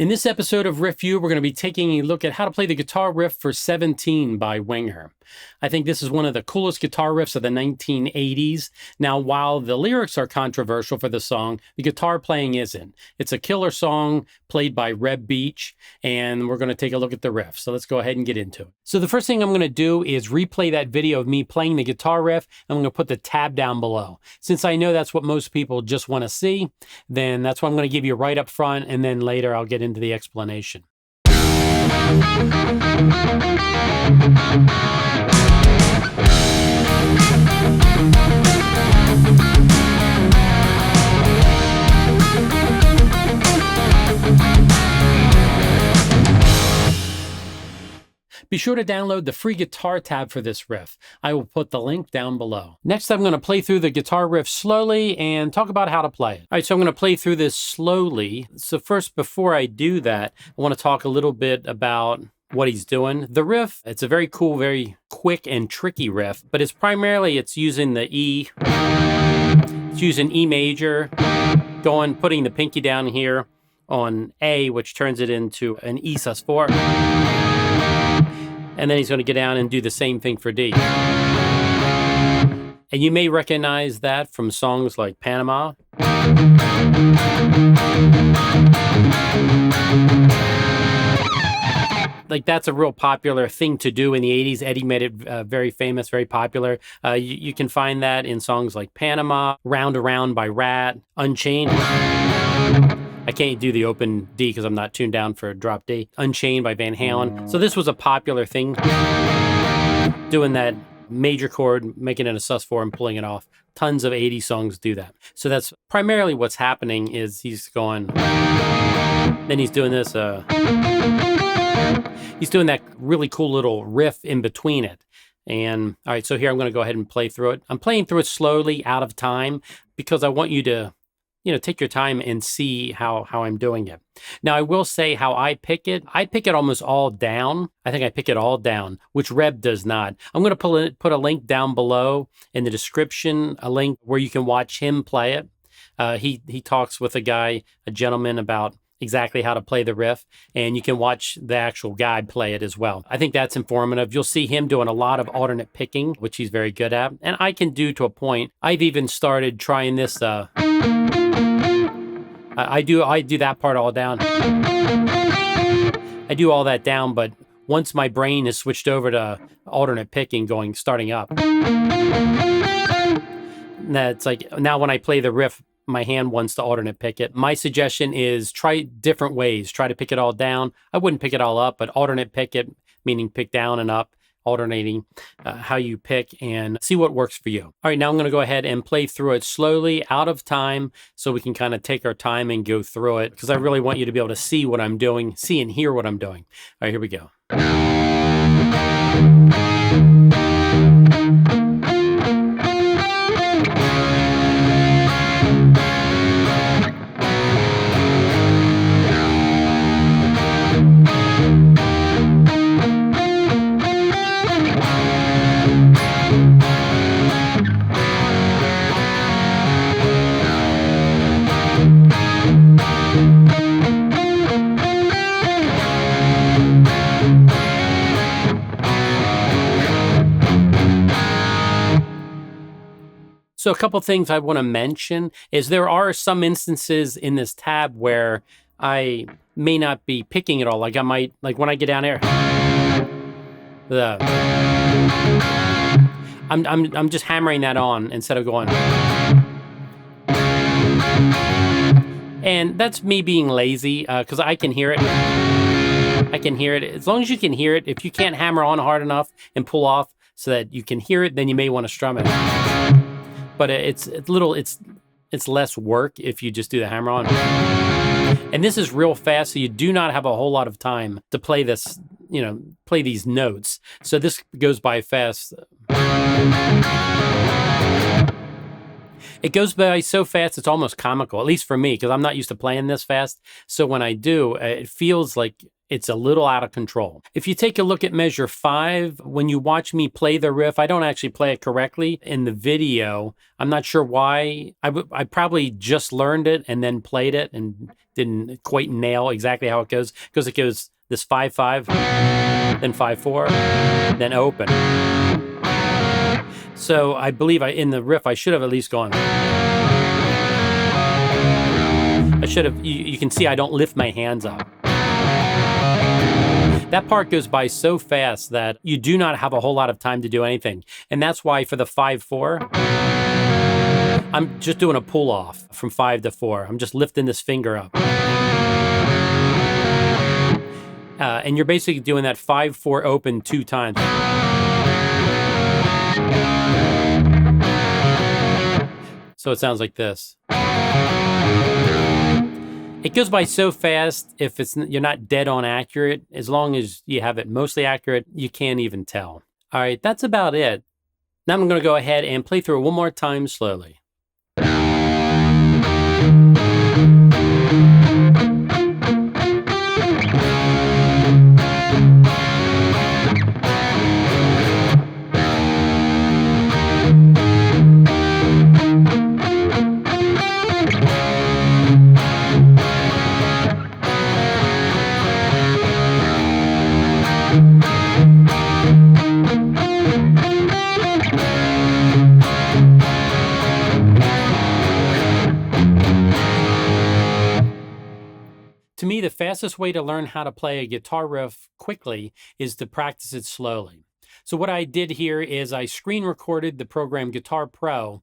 In this episode of Riff we're going to be taking a look at how to play the guitar riff for 17 by Winger. I think this is one of the coolest guitar riffs of the 1980s. Now, while the lyrics are controversial for the song, the guitar playing isn't. It's a killer song played by Reb Beach, and we're going to take a look at the riff. So let's go ahead and get into it. So the first thing I'm going to do is replay that video of me playing the guitar riff. I'm going to put the tab down below. Since I know that's what most people just want to see, then that's what I'm going to give you right up front, and then later I'll get into the explanation. Be sure to download the free guitar tab for this riff. I will put the link down below. Next, I'm going to play through the guitar riff slowly and talk about how to play it. All right, so I'm going to play through this slowly. So first, before I do that, I want to talk a little bit about what he's doing. The riff, it's a very cool, very quick and tricky riff, but it's using the E. It's using E major, putting the pinky down here on A, which turns it into an E sus4. And then he's going to get down and do the same thing for D. And you may recognize that from songs like Panama. Like, that's a real popular thing to do in the 80s. Eddie made it very famous, very popular. You can find that in songs like Panama, Round Around by Rat, Unchained. I can't do the open D because I'm not tuned down for drop D. Unchained by Van Halen. So this was a popular thing, doing that major chord, making it a sus4 and pulling it off. Tons of 80 songs do that. So that's primarily what's happening, is he's going, then he's doing this, he's doing that really cool little riff in between it. And all right, so here I'm going to go ahead and play through it. I'm playing through it slowly, out of time, because I want you to take your time and see how I'm doing it. Now, I will say how I pick it. I pick it almost all down. I think I pick it all down, which Reb does not. I'm going to put a link down below in the description, a link where you can watch him play it. He talks with a gentleman about exactly how to play the riff, and you can watch the actual guy play it as well. I think that's informative. You'll see him doing a lot of alternate picking, which he's very good at, and I can do to a point. I've even started trying this. I do that part all down. I do all that down, but once my brain is switched over to alternate picking, starting up, that's like, now when I play the riff, my hand wants to alternate pick it. My suggestion is try different ways. Try to pick it all down. I wouldn't pick it all up, but alternate pick it, meaning pick down and up, alternating how you pick, and see what works for you. All right, now I'm going to go ahead and play through it slowly, out of time, so we can kind of take our time and go through it, because I really want you to be able to see what I'm doing, see and hear what I'm doing. All right, here we go. So a couple things I want to mention is there are some instances in this tab where I may not be picking it all. Like when I get down here, I'm just hammering that on instead of going. And that's me being lazy, because I can hear it. I can hear it. As long as you can hear it, if you can't hammer on hard enough and pull off so that you can hear it, then you may want to strum it. But it's less work if you just do the hammer on. And this is real fast, so you do not have a whole lot of time to play this, play these notes. So this goes by fast. It goes by so fast, it's almost comical, at least for me, because I'm not used to playing this fast. So when I do, it feels like it's a little out of control. If you take a look at measure 5, when you watch me play the riff, I don't actually play it correctly in the video. I'm not sure why. I probably just learned it and then played it and didn't quite nail exactly how it goes, because it goes this 5-5, then 5-4, then open. So I believe in the riff, I should have at least gone. I should have, you can see I don't lift my hands up. That part goes by so fast that you do not have a whole lot of time to do anything. And that's why for the 5-4, I'm just doing a pull off from 5 to 4. I'm just lifting this finger up. And you're basically doing that 5-4 open 2 times. So it sounds like this. It goes by so fast. If you're not dead on accurate, as long as you have it mostly accurate, you can't even tell. All right, that's about it. Now I'm going to go ahead and play through it one more time slowly. To me, the fastest way to learn how to play a guitar riff quickly is to practice it slowly. So what I did here is I screen recorded the program Guitar Pro,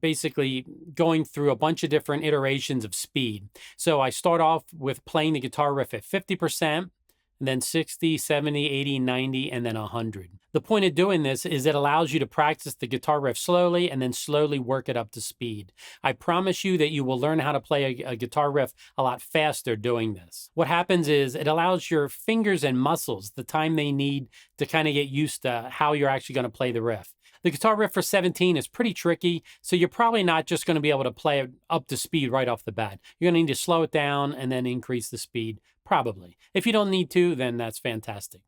basically going through a bunch of different iterations of speed. So I start off with playing the guitar riff at 50%, and then 60, 70, 80, 90, and then 100. The point of doing this is it allows you to practice the guitar riff slowly and then slowly work it up to speed. I promise you that you will learn how to play a guitar riff a lot faster doing this. What happens is it allows your fingers and muscles the time they need to kind of get used to how you're actually going to play the riff. The guitar riff for 17 is pretty tricky, so you're probably not just going to be able to play it up to speed right off the bat. You're going to need to slow it down and then increase the speed, probably. If you don't need to, then that's fantastic.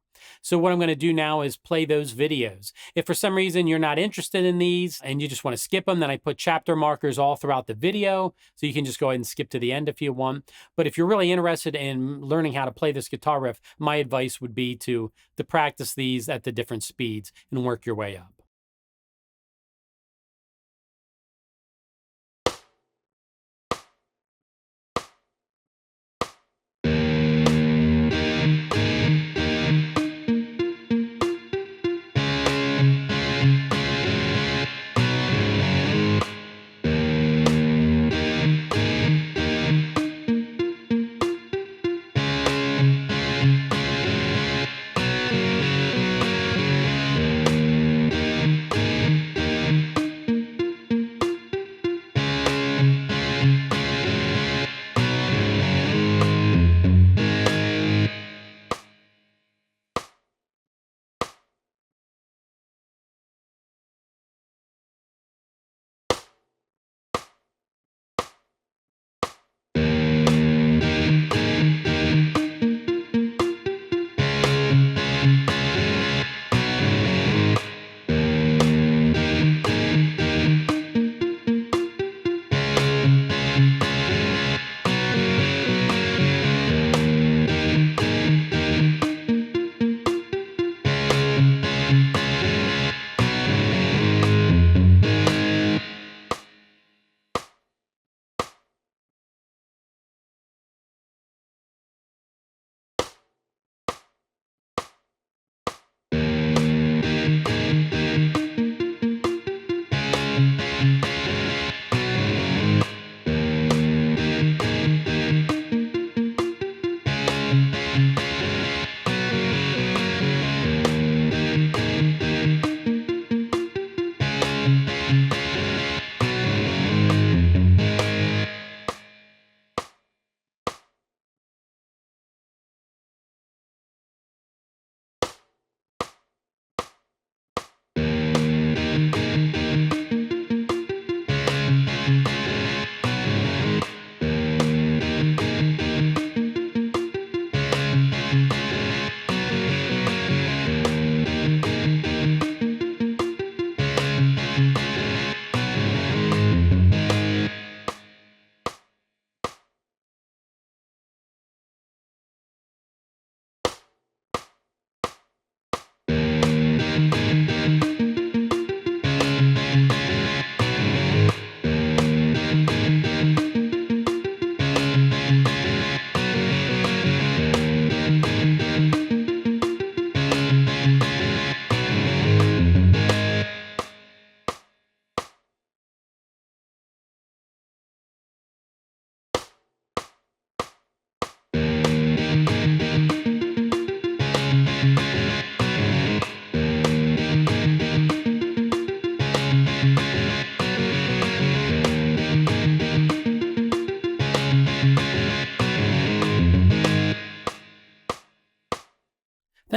So what I'm going to do now is play those videos. If for some reason you're not interested in these and you just want to skip them, then I put chapter markers all throughout the video, so you can just go ahead and skip to the end if you want. But if you're really interested in learning how to play this guitar riff, my advice would be to practice these at the different speeds and work your way up.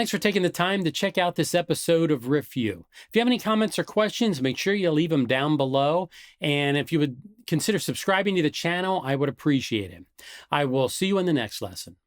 Thanks for taking the time to check out this episode of Riff. If you have any comments or questions, make sure you leave them down below. And if you would consider subscribing to the channel, I would appreciate it. I will see you in the next lesson.